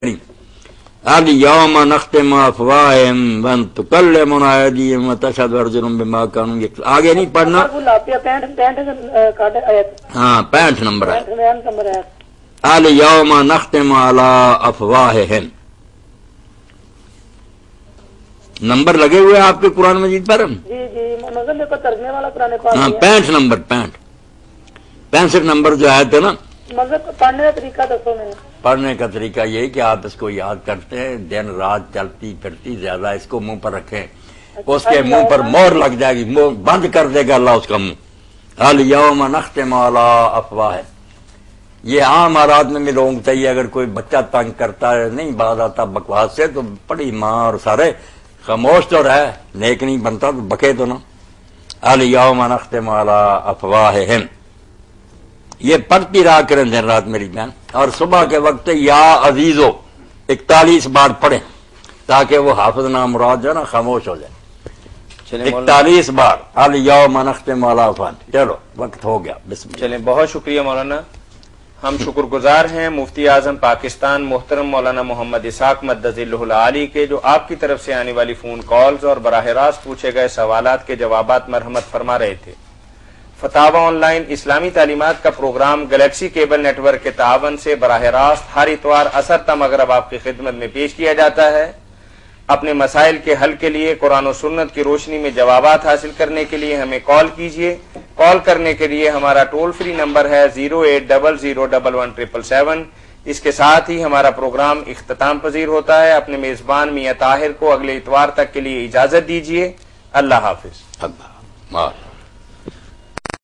اليوم نختم افواہہم وتکلمنا ایدیہم وتشہد ارجلہم بما کانوا یکسبون. آگے نہیں پڑھنا. ہاں 65 نمبر ہے. اليوم نختم علی افواہہم. نمبر لگے ہوئے آپ کے قرآن مجید پر؟ جی مغل کو ترجمے والا قرآن پاک. ہاں 65 نمبر 65 نمبر جو آئے تھے نا. مطلب پڑھنے کا طریقہ دسو میں. پڑھنے کا طریقہ یہی کہ آپ اس کو یاد کرتے ہیں، دن رات چلتی پھرتی زیادہ اس کو منہ پر رکھیں، اس کے منہ پر مور لگ جائے گی، منہ بند کر دے گا اللہ اس کا منہ. الیوم نختم علی افواہہم. یہ عام حالات میں بھی لوگوں کو چاہیے، اگر کوئی بچہ تنگ کرتا ہے نہیں باز آتا بکواس سے تو بڑی ماں اور سارے خاموش تو رہے، نیک نہیں بنتا تو بکے تو نا. الیوم نختم علی افواہہم. یہ پڑھتی رہا کریں دن رات میری بہن، اور صبح کے وقت یا عزیزو 41 بار پڑھیں تاکہ وہ حافظ نام مراد جو ہے نا خاموش ہو جائے. 41 بار الیوم نختم علی افواہہم. چلو وقت ہو گیا، بسم اللہ. چلیں، بہت شکریہ مولانا. ہم شکر گزار ہیں مفتی اعظم پاکستان محترم مولانا محمد اسحاق مدظلہ العالی کے، جو آپ کی طرف سے آنے والی فون کالز اور براہ راست پوچھے گئے سوالات کے جوابات مرحمت فرما رہے تھے. فتاوی آن لائن اسلامی تعلیمات کا program galaxy cable network کے تعاون سے براہ راست ہر اتوار عصر تا مغرب آپ کی خدمت میں پیش کیا جاتا ہے. اپنے مسائل کے حل کے لیے قرآن و سنت کی روشنی میں جوابات حاصل کرنے کے لیے ہمیں کال کیجیے. کال کرنے کے لیے ہمارا ٹول فری نمبر ہے 08001117777. اس کے ساتھ ہی ہمارا پروگرام اختتام پذیر ہوتا ہے. اپنے میزبان میاں طاہر کو اگلے اتوار تک کے لیے اجازت دیجیے. اللہ حافظ. اللہ